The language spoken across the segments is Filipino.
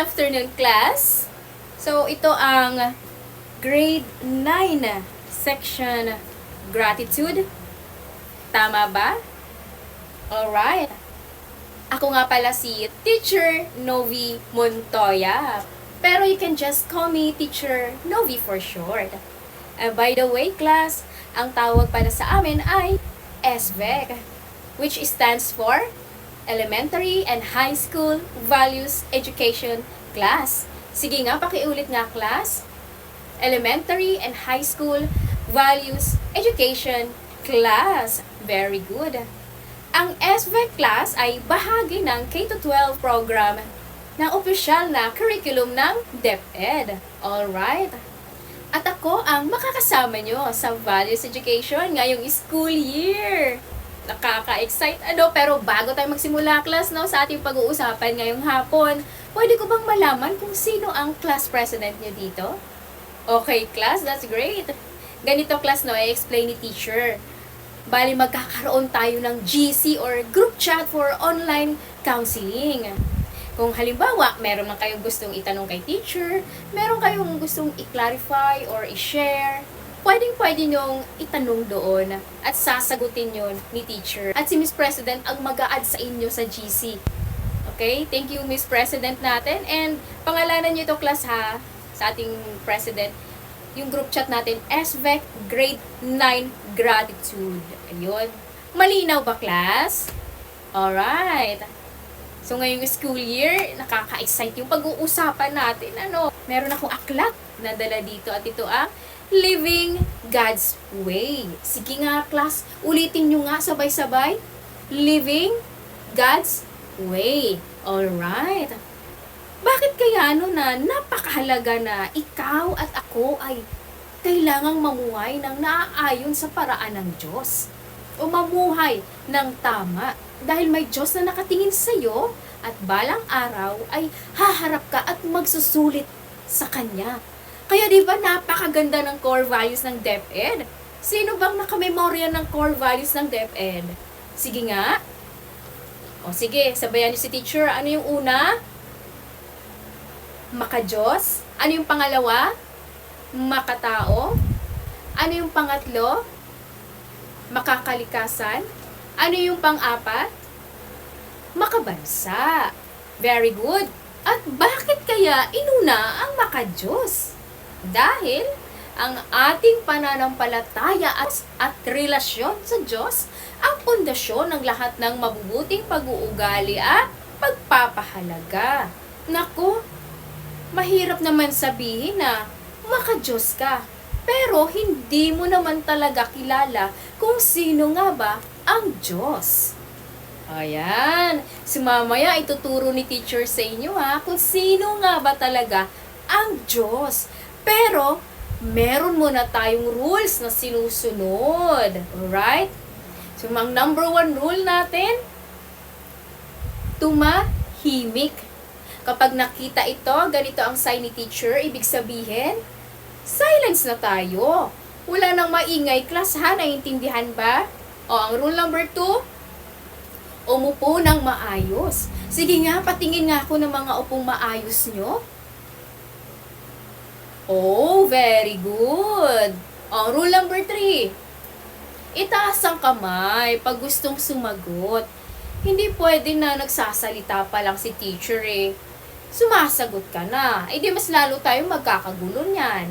afternoon, class. So, ito ang grade 9 section gratitude. Tama ba? Alright. Ako nga pala si Teacher Novi Montoya. Pero you can just call me Teacher Novi for short. By the way, class, ang tawag para sa amin ay SVEC, which stands for Elementary and High School Values Education Class. Sige nga, pakiulit nga, class. Elementary and High School Values Education Class. Very good. Ang SVEC class ay bahagi ng K-12 program ng opisyal na curriculum ng DepEd. Alright. At ako ang makakasama nyo sa Values Education ngayong school year. Nakaka-excite pero bago tayo magsimula class sa ating pag-uusapan ngayong hapon, pwede ko bang malaman kung sino ang class president nyo dito? Okay class, that's great. Ganito class i-explain ni teacher. Bali magkakaroon tayo ng GC or group chat for online counseling. Kung halimbawa, meron lang kayong gustong itanong kay teacher, meron kayong gustong i-clarify or i-share, pwedeng-pwede nyong itanong doon at sasagutin yon ni teacher. At si Miss President ang mag-a-add sa inyo sa GC. Okay? Thank you, Miss President natin. And pangalanan nyo ito, class ha, sa ating President. Yung group chat natin, SVEC Grade 9 Gratitude. Ayun. Malinaw ba, class? Alright. So, ngayong school year, nakaka-excite yung pag-uusapan natin. Meron akong aklat na dala dito at ito ang Living God's Way. Sige nga, class. Ulitin nyo nga sabay-sabay. Living God's Way. Alright. Bakit kaya na napakahalaga na ikaw at ako ay kailangang mamuhay ng naaayon sa paraan ng Diyos? O mamuhay ng tama dahil may Diyos na nakatingin sa iyo at balang araw ay haharap ka at magsusulit sa Kanya. Kaya di ba napakaganda ng core values ng DepEd? Sino bang nakamemorya ng core values ng DepEd? Sige nga. O sige, sabayan niyo si teacher. Ano yung una? Maka-Diyos. Ano yung pangalawa? Makatao. Ano yung pangatlo? Makakalikasan. Ano yung pang-apat? Makabansa. Very good. At bakit kaya inuna ang maka-Diyos? Dahil ang ating pananampalataya at relasyon sa Diyos ang pundasyon ng lahat ng mabubuting pag-uugali at pagpapahalaga. Naku, mahirap naman sabihin na maka-Diyos ka, pero hindi mo naman talaga kilala kung sino nga ba ang Diyos. Ayan, mamaya ituturo ni teacher sa inyo kung sino nga ba talaga ang Diyos. Pero, meron muna tayong rules na sinusunod. Alright? So, ang number 1 rule natin, tumahimik. Kapag nakita ito, ganito ang sign ni teacher, ibig sabihin, silence na tayo. Wala nang maingay, class ha, naiintindihan ba? O, ang rule number 2, umupo ng maayos. Sige nga, patingin nga ako ng mga upong maayos nyo. Oh, very good. O, rule number 3, itaas ang kamay pag gustong sumagot. Hindi pwede na nagsasalita pa lang si teacher sumasagot ka na. Di mas lalo tayong magkakagulo niyan.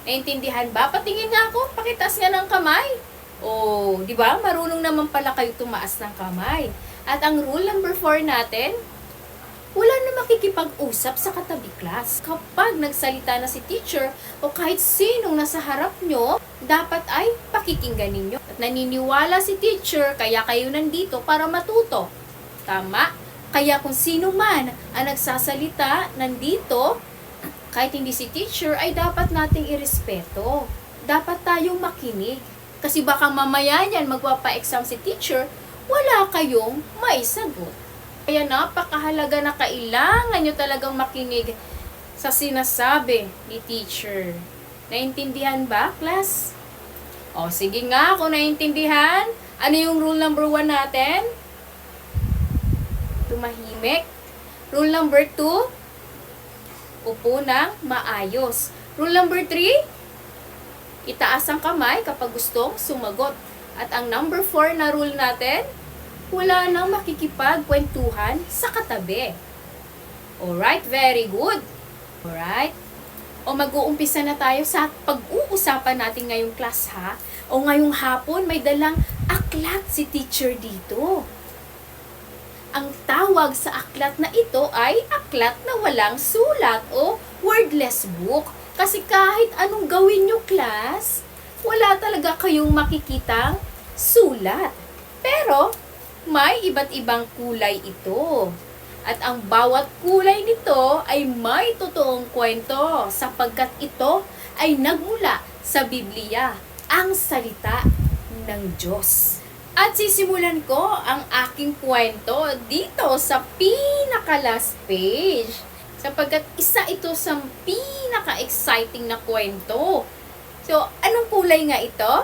Naintindihan ba? Patingin nga ako, pakitaas nga ng kamay. Oh, di ba? Marunong naman pala kayo tumaas ng kamay. At ang rule number 4 natin, wala na makikipag-usap sa katabi class. Kapag nagsalita na si teacher o kahit sinong nasa harap nyo, dapat ay pakikinggan ninyo. At naniniwala si teacher, kaya kayo nandito para matuto. Tama? Kaya kung sino man ang nagsasalita nandito, kahit hindi si teacher, ay dapat nating irespeto. Dapat tayong makinig. Kasi baka mamaya yan magpapa-exam si teacher, wala kayong maisagot. Kaya napakahalaga na kailangan nyo talagang makinig sa sinasabi ni teacher. Naintindihan ba, class? O, sige nga, kung naintindihan, ano yung rule number 1 natin? Tumahimik. Rule number 2, Upo ng maayos. Rule number 3, itaas ang kamay kapag gustong sumagot. At ang number 4 na rule natin, wala nang makikipagkwentuhan sa katabi. Alright, very good. Alright. O mag-uumpisa na tayo sa pag-uusapan natin ngayong class ha. O ngayong hapon may dalang aklat si teacher dito. Ang tawag sa aklat na ito ay aklat na walang sulat o wordless book. Kasi kahit anong gawin nyo class, wala talaga kayong makikitang sulat. Pero may iba't ibang kulay ito. At ang bawat kulay nito ay may totoong kwento sapagkat ito ay nagmula sa Biblia, ang salita ng Diyos. At sisimulan ko ang aking kwento dito sa pinaka-last page. Sapagkat isa ito sa pinaka-exciting na kwento. So, anong kulay nga ito?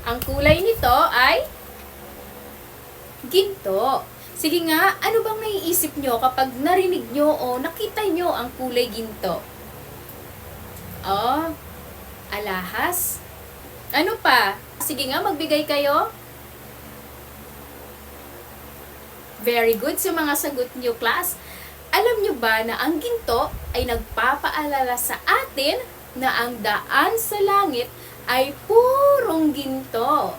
Ang kulay nito ay ginto. Sige nga, ano bang naiisip nyo kapag narinig nyo o nakita nyo ang kulay ginto? Oh, alahas. Ano pa? Sige nga, magbigay kayo. Very good sa mga sagot nyo, class. Alam nyo ba na ang ginto ay nagpapaalala sa atin na ang daan sa langit ay purong ginto.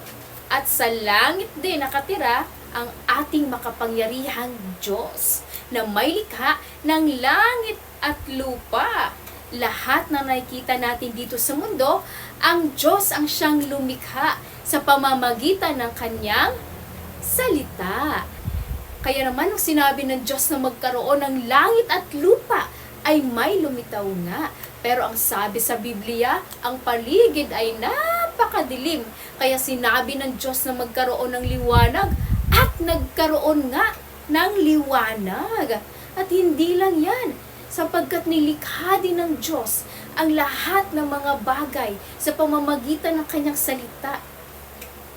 At sa langit din nakatira ang ating makapangyarihang Diyos na may likha ng langit at lupa. Lahat na nakikita natin dito sa mundo, ang Diyos ang siyang lumikha sa pamamagitan ng kanyang salita. Kaya naman nung sinabi ng Diyos na magkaroon ng langit at lupa, ay may lumitaw nga. Pero ang sabi sa Biblia, ang paligid ay napakadilim. Kaya sinabi ng Diyos na magkaroon ng liwanag at nagkaroon nga ng liwanag. At hindi lang yan, sapagkat nilikha din ng Diyos ang lahat ng mga bagay sa pamamagitan ng kanyang salita.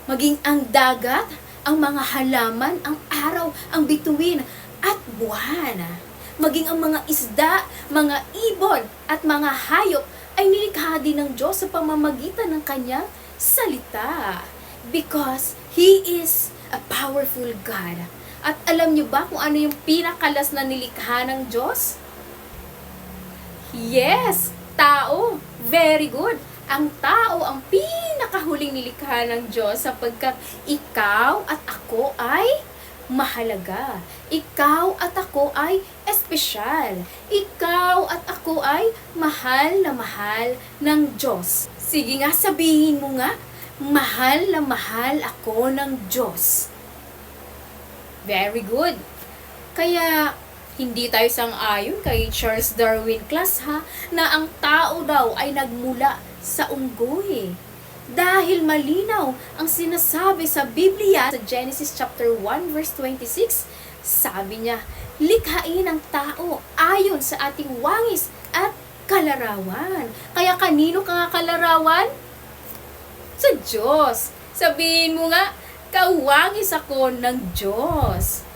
Maging ang dagat, ang mga halaman, ang araw, ang bituin, at buwan. Maging ang mga isda, mga ibon, at mga hayop ay nilikha din ng Diyos sa pamamagitan ng kanyang salita. Because He is a powerful God. At alam niyo ba kung ano yung pinakalas na nilikha ng Diyos? Yes, tao. Very good. Ang tao ang pinakahuling nilikha ng Diyos sapagkat ikaw at ako ay mahalaga. Ikaw at ako ay espesyal. Ikaw at ako ay mahal na mahal ng Diyos. Sige nga, sabihin mo nga, mahal na mahal ako ng Diyos. Very good. Kaya, hindi tayo sang-ayon kay Charles Darwin, class ha, na ang tao daw ay nagmula sa unggoy. Dahil malinaw ang sinasabi sa Biblia sa Genesis chapter 1 verse 26, sabi niya, likhain ang tao ayon sa ating wangis at kalarawan. Kaya kanino ka nga kalarawan? Sa Diyos. Sabihin mo nga, kawangis ako ng Diyos.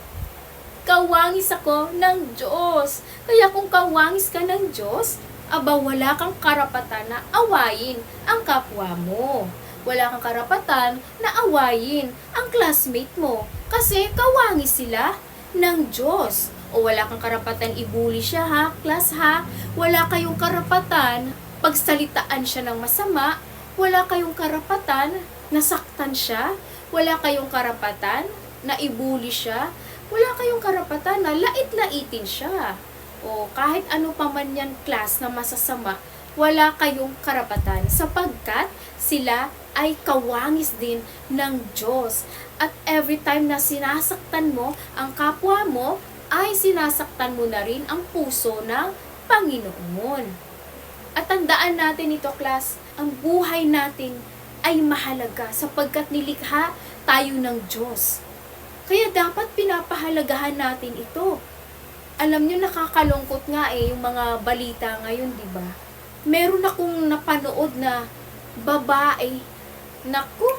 Kawangis ako ng Diyos. Kaya kung kawangis ka ng Diyos, aba wala kang karapatan na awayin ang kapwa mo. Wala kang karapatan na awayin ang classmate mo. Kasi kawangis sila ng Diyos. O wala kang karapatan ibuli siya ha, class ha. Wala kayong karapatan pagsalitaan siya ng masama. Wala kayong karapatan na saktan siya. Wala kayong karapatan na ibuli siya. Wala kayong karapatan na lait-laitin siya. O kahit ano pa man yan class na masasama, wala kayong karapatan sapagkat sila ay kawangis din ng Diyos. At every time na sinasaktan mo ang kapwa mo, ay sinasaktan mo na rin ang puso ng Panginoon. At tandaan natin ito class, ang buhay natin ay mahalaga sapagkat nilikha tayo ng Diyos. Kaya dapat pinapahalagahan natin ito. Alam nyo, nakakalungkot nga yung mga balita ngayon, di ba? Meron akong napanood na babae, naku,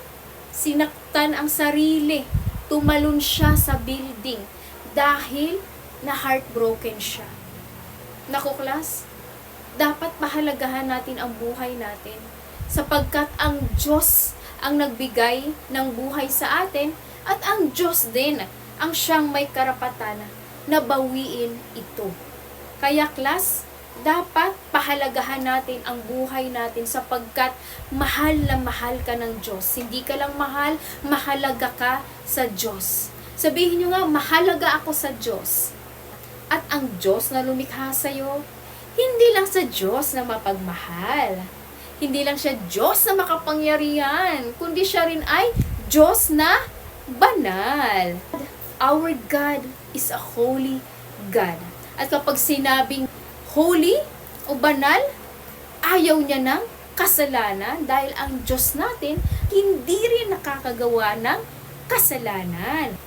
sinaktan ang sarili. Tumalon siya sa building dahil na heartbroken siya. Naku, class, dapat pahalagahan natin ang buhay natin sapagkat ang Diyos ang nagbigay ng buhay sa atin at ang Diyos din ang siyang may karapatan na bawiin ito. Kaya class, dapat pahalagahan natin ang buhay natin sapagkat mahal na mahal ka ng Diyos. Hindi ka lang mahal, mahalaga ka sa Diyos. Sabihin nyo nga, mahalaga ako sa Diyos. At ang Diyos na lumikha sa'yo, hindi lang sa Diyos na mapagmahal. Hindi lang siya Diyos na makapangyarihan, kundi siya rin ay Diyos na banal. Our God is a holy God. At kapag sinabing holy o banal, ayaw niya ng kasalanan dahil ang Diyos natin hindi rin nakakagawa ng kasalanan.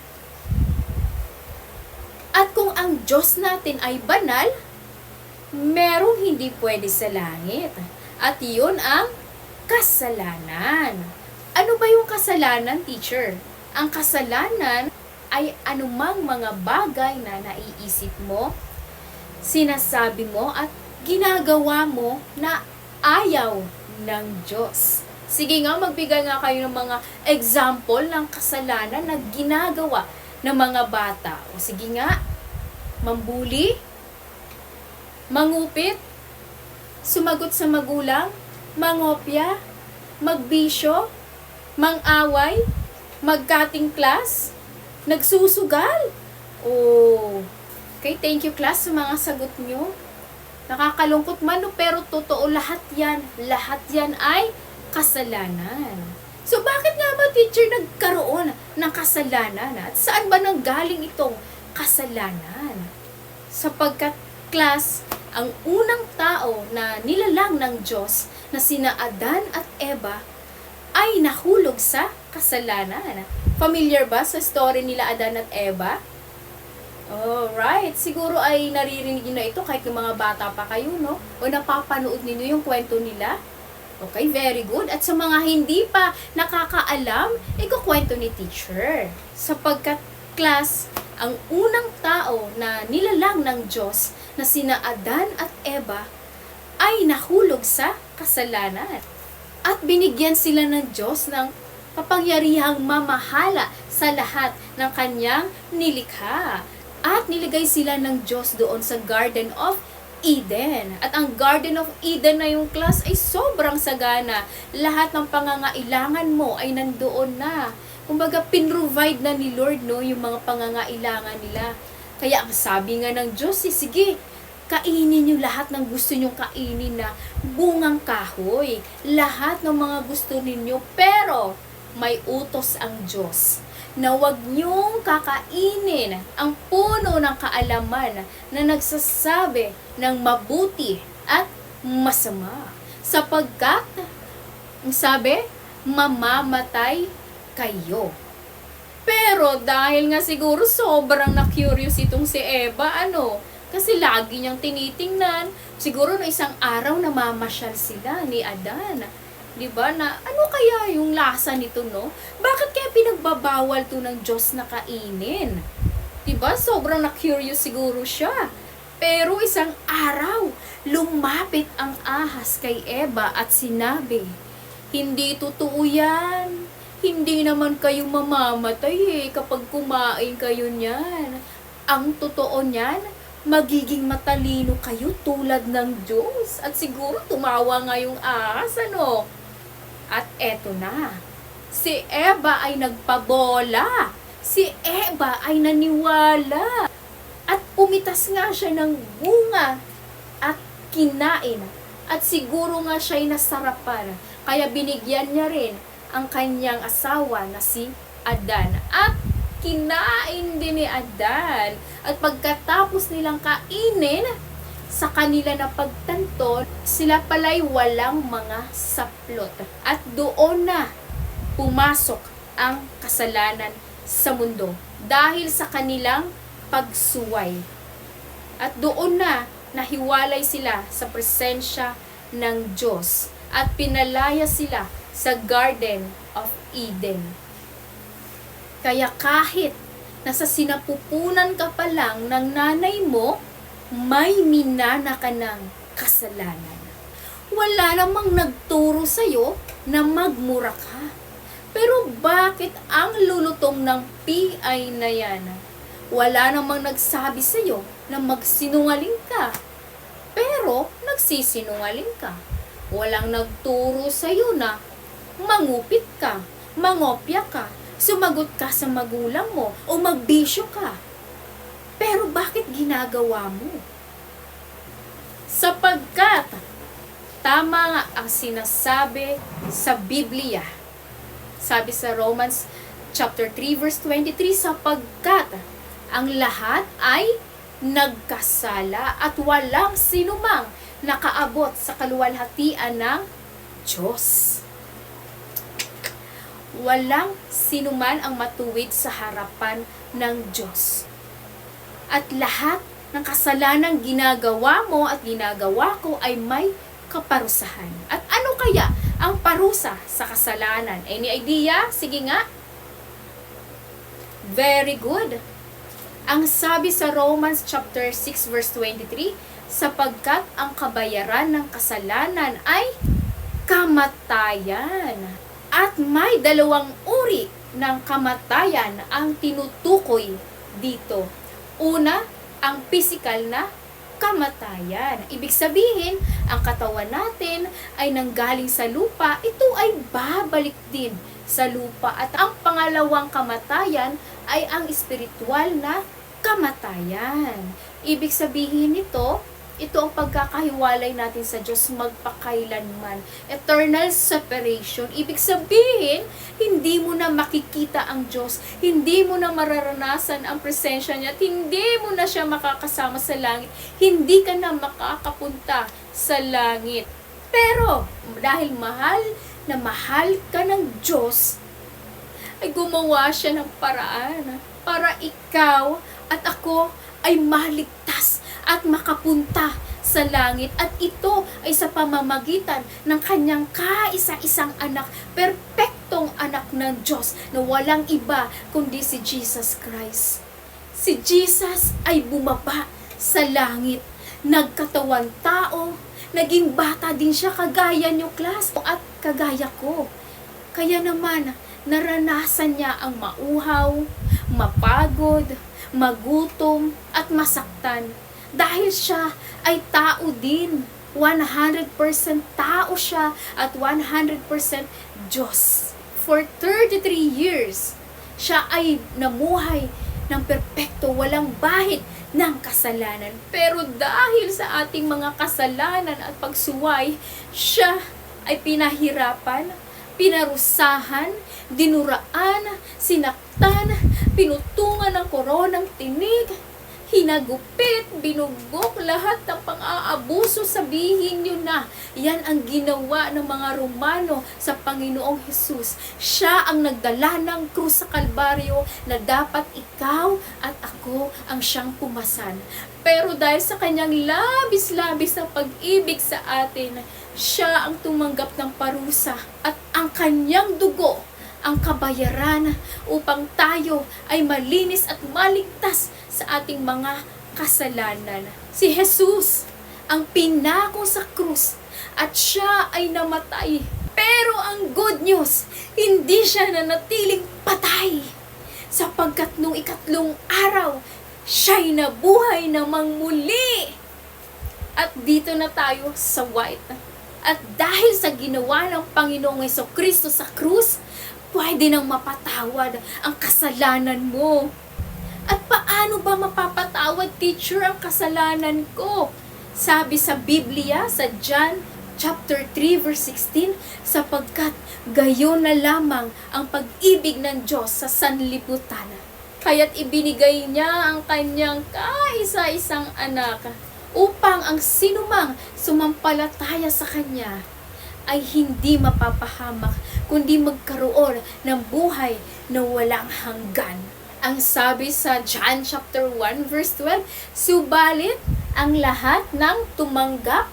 At kung ang Diyos natin ay banal, merong hindi pwede sa langit. At yun ang kasalanan. Ano ba yung kasalanan, teacher? Ang kasalanan ay anumang mga bagay na naiisip mo, sinasabi mo at ginagawa mo na ayaw ng Diyos. Sige nga, magbigay nga kayo ng mga example ng kasalanan na ginagawa ng mga bata. O sige nga, mambuli, mangupit, sumagot sa magulang, mangopya, magbisyo, mang-away, magkating class, nagsusugal. Oh, okay, thank you class sa mga sagot nyo. Nakakalungkot man, pero totoo lahat yan ay kasalanan. So bakit nga ba, teacher, nagkaroon ng kasalanan? At saan ba nanggaling itong kasalanan? Sapagkat class, ang unang tao na nilalang ng Diyos na sina Adan at Eva ay nahulog sa kasalanan. Familiar ba sa story nila Adan at Eva? Alright, siguro ay naririnig nyo na ito kahit yung mga bata pa kayo, no? O napapanood ninyo yung kwento nila. Okay, very good. At sa mga hindi pa nakakaalam, ikukwento ni teacher. Sapagkat class, ang unang tao na nilalang ng Diyos na sina Adan at Eva ay nahulog sa kasalanan. At binigyan sila ng Diyos ng kapangyarihang mamahala sa lahat ng kanyang nilikha. At niligay sila ng Diyos doon sa Garden of Eden. At ang Garden of Eden na yung class ay sobrang sagana. Lahat ng pangangailangan mo ay nandoon na. Kumbaga, pinrovide na ni Lord, no, yung mga pangangailangan nila. Kaya ang sabi nga ng Diyos, sige, kainin nyo lahat ng gusto nyong kainin na bungang kahoy. Lahat ng mga gusto ninyo, pero may utos ang Diyos na huwag nyong kakainin ang puno ng kaalaman na nagsasabi ng mabuti at masama. Sapagkat, ang sabi, mamamatay kayo. Pero dahil nga siguro sobrang na-curious itong si Eva, kasi lagi niyang tinitingnan, siguro na isang araw na mamasyal sila ni Adan. Diba? Na ano kaya yung lasa nito, no? Bakit kaya pinagbabawal to ng Diyos na kainin? Diba? Sobrang na-curious siguro siya. Pero isang araw, lumapit ang ahas kay Eva at sinabi, hindi totoo yan. Hindi naman kayo mamamatay kapag kumain kayo niyan. Ang totoo niyan, magiging matalino kayo tulad ng Diyos. At siguro tumawa nga yung ahas, At eto na, si Eva ay nagpabola. Si Eva ay naniwala. At pumitas nga siya ng bunga at kinain. At siguro nga siya'y nasarapan. Kaya binigyan niya rin ang kanyang asawa na si Adan. At kinain din ni Adan. At pagkatapos nilang kainin, sa kanila na pagtanto, sila pala'y walang mga saplot. At doon na pumasok ang kasalanan sa mundo dahil sa kanilang pagsuway. At doon na nahiwalay sila sa presensya ng Diyos at pinalaya sila sa Garden of Eden. Kaya kahit nasa sinapupunan ka pa lang ng nanay mo, may minana ka ng kasalanan. Wala namang nagturo sa'yo na magmura ka. Pero bakit ang lulutong ng PI na yan? Wala namang nagsabi sa'yo na magsinungaling ka. Pero nagsisinungaling ka. Walang nagturo sa'yo na mangupit ka, mangopya ka, sumagot ka sa magulang mo, o magbisyo ka. Pero bakit ginagawa mo? Sapagkat tama nga ang sinasabi sa Biblia. Sabi sa Romans chapter 3 verse 23, sapagkat ang lahat ay nagkasala at walang sinumang nakaabot sa kaluwalhatian ng Diyos. Walang sinuman ang matuwid sa harapan ng Diyos. At lahat ng kasalanang ginagawa mo at ginagawa ko ay may kaparusahan. At ano kaya ang parusa sa kasalanan? Any idea? Sige nga. Very good. Ang sabi sa Romans chapter 6 verse 23, sapagkat ang kabayaran ng kasalanan ay kamatayan. At may dalawang uri ng kamatayan ang tinutukoy dito. Una, ang physical na kamatayan. Ibig sabihin, ang katawan natin ay nanggaling sa lupa, ito ay babalik din sa lupa. At ang pangalawang kamatayan ay ang espiritual na kamatayan. Ibig sabihin nito, ito ang pagkakahiwalay natin sa Diyos magpakailanman. Eternal separation. Ibig sabihin, hindi mo na makikita ang Diyos. Hindi mo na mararanasan ang presensya niya. At hindi mo na siya makakasama sa langit. Hindi ka na makakapunta sa langit. Pero, dahil mahal na mahal ka ng Diyos, ay gumawa siya ng paraan para ikaw at ako ay maligtas at makapunta sa langit. At ito ay sa pamamagitan ng kanyang kaisa-isang anak, perpektong anak ng Diyos na walang iba kundi si Jesus Christ. Si Jesus ay bumaba sa langit, nagkatawan tao, naging bata din siya kagaya niyo, class, at kagaya ko. Kaya naman, naranasan niya ang mauhaw, mapagod, magutom, at masaktan. Dahil siya ay tao din. 100% tao siya at 100% Diyos. For 33 years, siya ay namuhay ng perpekto, walang bahid ng kasalanan. Pero dahil sa ating mga kasalanan at pagsuway, siya ay pinahirapan, pinarusahan, dinuraan, sinaktan, pinutungan ng koronang tinig, hinagupit, binugbok, lahat ng pang-aabuso. Sabihin nyo na, yan ang ginawa ng mga Romano sa Panginoong Hesus. Siya ang nagdala ng krus sa Kalbaryo na dapat ikaw at ako ang siyang pumasan. Pero dahil sa kanyang labis-labis na pag-ibig sa atin, siya ang tumanggap ng parusa at ang kanyang dugo ang kabayaran upang tayo ay malinis at maligtas sa ating mga kasalanan. Si Jesus ang pinako sa krus at siya ay namatay. Pero ang good news, hindi siya nanatiling patay. Sapagkat nung ikatlong araw, siya'y nabuhay namang muli. At dito na tayo sa white. At dahil sa ginawa ng Panginoong Jesucristo sa krus, pwede nang mapatawad ang kasalanan mo. At paano ba mapapatawad, teacher, ang kasalanan ko? Sabi sa Biblia, sa John chapter 3 verse 16, sapagkat gayon na lamang ang pag-ibig ng Diyos sa sanlibutan. Kaya't ibinigay niya ang kanyang kaisa-isang anak upang ang sinumang sumampalataya sa kanya ay hindi mapapahamak, kundi magkaroon ng buhay na walang hanggan. Ang sabi sa John chapter 1 verse 12, subalit ang lahat ng tumanggap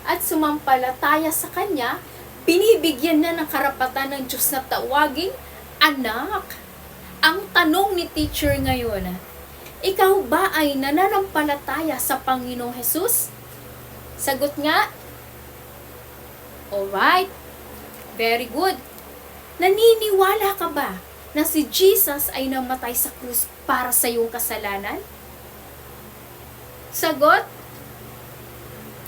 at sumampalataya sa kanya, binibigyan na ng karapatan ng Diyos na tawaging anak. Ang tanong ni teacher ngayon, Ikaw ba ay nananampalataya sa Panginoong Hesus? Sagot nga. Alright. Very good. Naniniwala ka ba na si Jesus ay namatay sa krus para sa iyong kasalanan? Sagot.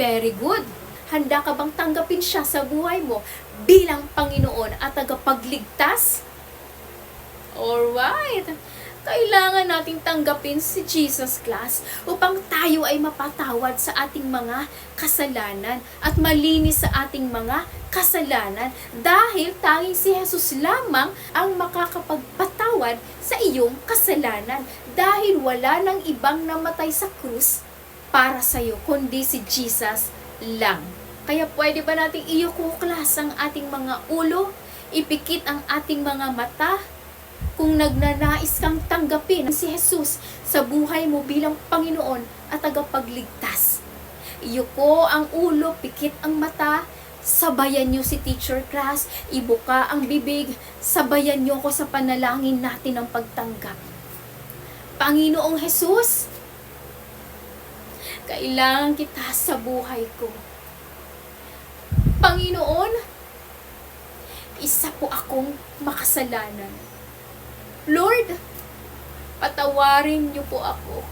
Very good. Handa ka bang tanggapin siya sa buhay mo bilang Panginoon at tagapagligtas? Alright. Kailangan nating tanggapin si Jesus, class, upang tayo ay mapatawad sa ating mga kasalanan at malinis sa ating mga kasalanan dahil tanging si Jesus lamang ang makakapagpatawad sa iyong kasalanan dahil wala nang ibang namatay sa krus para sa iyo kundi si Jesus lang. Kaya pwede ba nating iyuko, class, ang ating mga ulo, ipikit ang ating mga mata, kung nagnanais kang tanggapin si Jesus sa buhay mo bilang Panginoon at tagapagligtas. Iyuko ang ulo, pikit ang mata, sabayan niyo si teacher, class, ibuka ang bibig, sabayan niyo ko sa panalangin natin ng pagtanggap. Panginoong Jesus, kailangan kita sa buhay ko. Panginoon, isa po akong makasalanan. Lord, patawarin niyo po ako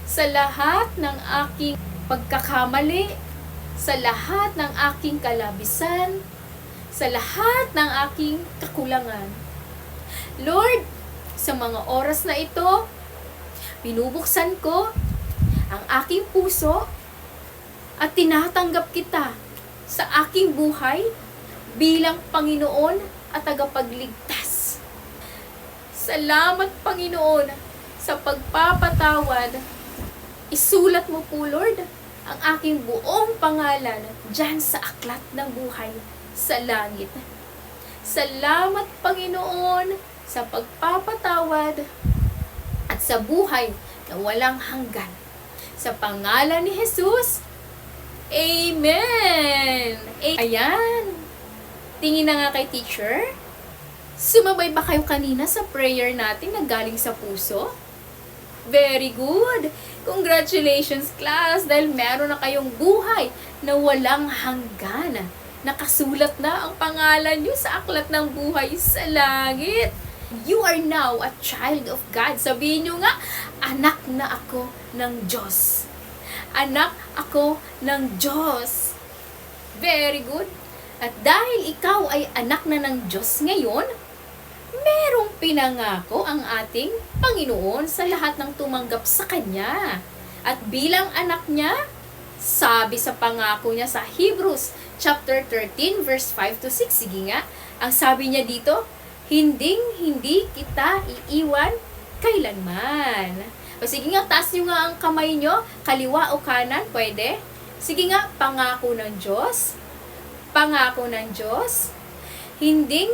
sa lahat ng aking pagkakamali, sa lahat ng aking kalabisan, sa lahat ng aking kakulangan. Lord, sa mga oras na ito, binubuksan ko ang aking puso at tinatanggap kita sa aking buhay bilang Panginoon at tagapagligtas. Salamat, Panginoon, sa pagpapatawad. Isulat mo po, Lord, ang aking buong pangalan dyan sa aklat ng buhay sa langit. Salamat, Panginoon, sa pagpapatawad at sa buhay na walang hanggan. Sa pangalan ni Jesus, Amen! Ayan! Tingin na nga kay teacher. Sumabay ba kayo kanina sa prayer natin na galing sa puso? Very good! Congratulations, class! Dahil meron na kayong buhay na walang hanggan. Nakasulat na ang pangalan nyo sa aklat ng buhay sa langit. You are now a child of God. Sabihin nyo nga, anak na ako ng Diyos. Anak ako ng Diyos. Very good! At dahil ikaw ay anak na ng Diyos ngayon, merong pinangako ang ating Panginoon sa lahat ng tumanggap sa Kanya. At bilang anak niya, sabi sa pangako niya sa Hebrews chapter 13 verse 5 to 6, sige nga, ang sabi niya dito, hindi kita iiwan kailanman. O sige nga, taas niyo nga ang kamay niyo, kaliwa o kanan, pwede. Sige nga, pangako ng Diyos. Pangako ng Diyos. Hindi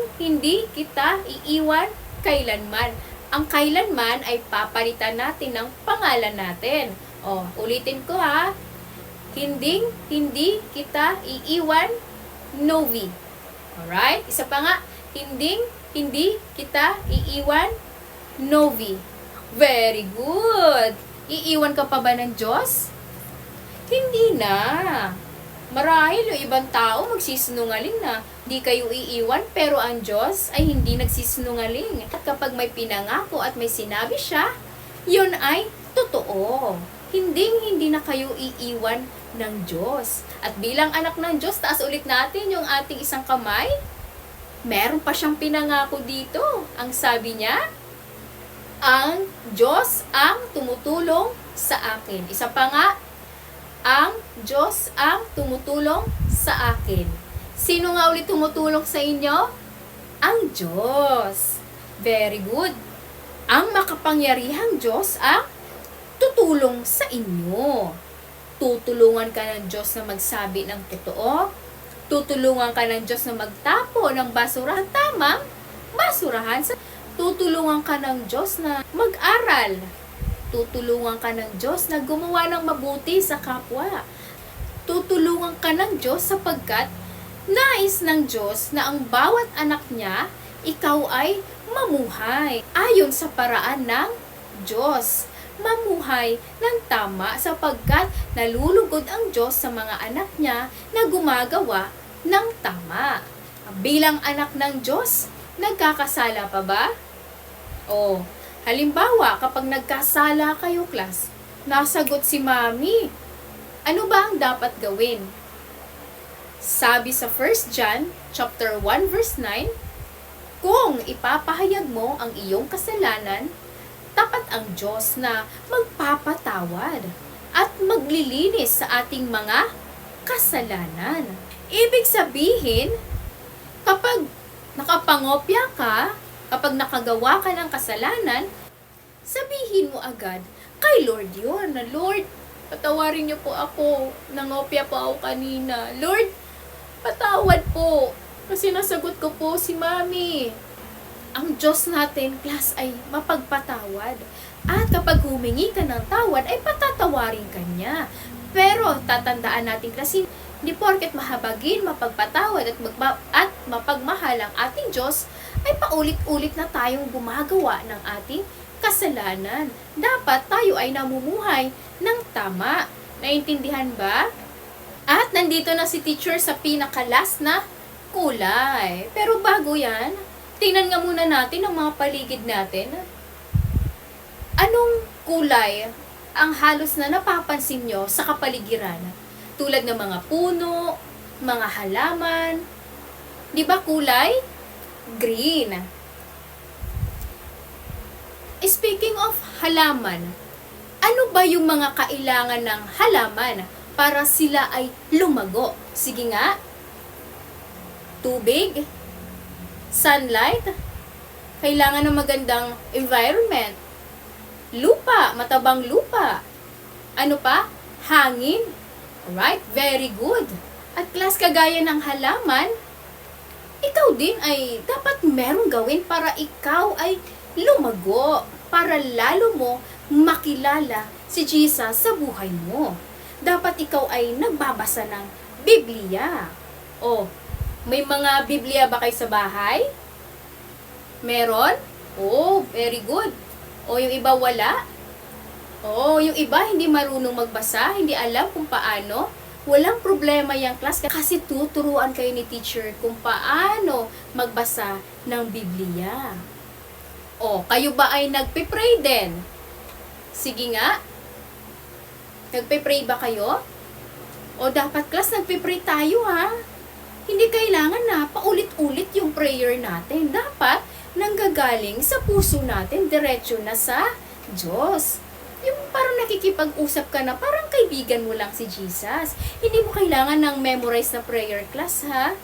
kita iiwan kailanman. Ang kailanman ay papalitan natin ng pangalan natin. O, ulitin ko ha. Hindi kita iiwan, Novi. Alright? Isa pa nga. Hindi kita iiwan, Novi. Very good. Iiwan ka pa ba ng Diyos? Hindi na. Marahil yung ibang tao magsisinungaling na di kayo iiwan, pero ang Diyos ay hindi nagsisinungaling. At kapag may pinangako at may sinabi siya, yun ay totoo. Hindi na kayo iiwan ng Diyos. At bilang anak ng Diyos, taas ulit natin yung ating isang kamay. Meron pa siyang pinangako dito. Ang sabi niya, ang Diyos ang tumutulong sa akin. Isa pa nga, ang Diyos ang tumutulong sa akin. Sino nga ulit tumutulong sa inyo? Ang Diyos. Very good. Ang makapangyarihang Diyos ang tutulong sa inyo. Tutulungan ka ng Diyos na magsabi ng totoo. Tutulungan ka ng Diyos na magtapo ng basurahan, tamang basurahan. Tutulungan ka ng Diyos na mag-aral. Tutulungan ka ng Diyos na gumawa ng mabuti sa kapwa. Tutulungan ka ng Diyos sapagkat nais ng Diyos na ang bawat anak niya, ikaw ay mamuhay ayon sa paraan ng Diyos. Mamuhay ng tama sapagkat nalulugod ang Diyos sa mga anak niya na gumagawa ng tama. Bilang anak ng Diyos, nagkakasala pa ba? O, halimbawa, kapag nagkasala kayo, class, nasagot si Mami. Ano ba ang dapat gawin? Sabi sa 1 John chapter 1 verse 9, kung ipapahayag mo ang iyong kasalanan, tapat ang Diyos na magpapatawad at maglilinis sa ating mga kasalanan. Ibig sabihin, kapag nakapangopya ka, kapag nakagawa ka ng kasalanan, sabihin mo agad kay Lord yun, na Lord, patawarin niyo po ako, nangopya po ako kanina. Lord, patawad po, kasi nasagot ko po si Mami. Ang Diyos natin, class, ay mapagpatawad. At kapag humingi ka ng tawad, ay patatawarin ka niya. Pero tatandaan natin, class, hindi porket mahabagin, mapagpatawad at mapagmahal ang ating Diyos, ay paulit-ulit na tayong gumagawa ng ating kasalanan. Dapat tayo ay namumuhay ng tama. Naintindihan ba? At nandito na si teacher sa pinakalas na kulay. Pero bago yan, tingnan nga muna natin ang mga paligid natin. Anong kulay ang halos na napapansin nyo sa kapaligiran? Tulad ng mga puno, mga halaman. Di ba kulay? Green. Speaking of halaman, ano ba yung mga kailangan ng halaman para sila ay lumago? Sige nga. Tubig, sunlight, kailangan ng magandang environment, lupa, matabang lupa, ano pa? Hangin. Alright, very good. At class, kagaya ng halaman, ikaw din ay dapat merong gawin para ikaw ay lumago, para lalo mo makilala si Jesus sa buhay mo. Dapat ikaw ay nagbabasa ng Biblia. O, may mga Biblia ba kayo sa bahay? Meron? Oh, very good. O yung iba wala? O yung iba hindi marunong magbasa, hindi alam kung paano? Walang problema yung class kasi tuturuan kayo ni teacher kung paano magbasa ng Biblia. O, kayo ba ay nagpe-pray din? Sige nga. Nagpe-pray ba kayo? O dapat class nagpe-pray tayo ha? Hindi kailangan na paulit-ulit yung prayer natin. Dapat nanggagaling sa puso natin, diretso na sa Diyos. Yung parang nakikipag-usap ka na, parang kaibigan mo lang si Jesus. Hindi mo kailangan ng memorize na prayer class ha.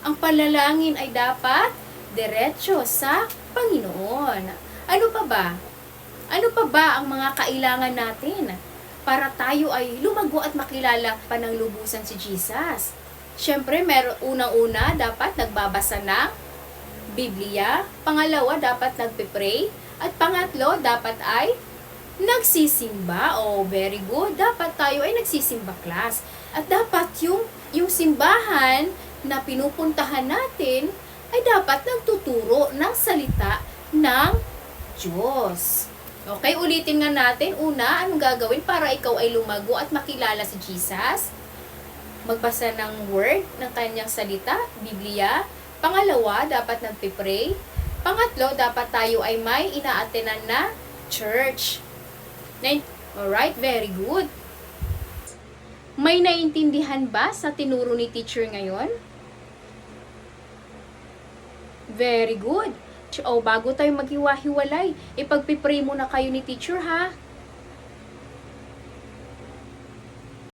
Ang palalangin ay dapat diretso sa Panginoon. Ano pa ba? Ano pa ba ang mga kailangan natin para tayo ay lumago at makilala pa ng lubusan si Jesus? Siyempre, unang-una, dapat nagbabasa ng Biblia. Pangalawa, dapat nagpe-pray. At pangatlo, dapat ay nagsisimba. Oh, very good. Dapat tayo ay nagsisimba class. At dapat yung simbahan na pinupuntahan natin ay dapat nagtuturo ng salita ng Diyos. Okay, ulitin nga natin. Una, anong gagawin para ikaw ay lumago at makilala si Jesus? Magbasa ng word ng kanyang salita, Biblia. Pangalawa, dapat nagpipray. Pangatlo, dapat tayo ay may ina-attenan na church. Alright, very good. May naintindihan ba sa tinuro ni teacher ngayon? Very good. O, bago tayo maghiwa-hiwalay, ipagpipray muna kayo ni teacher ha.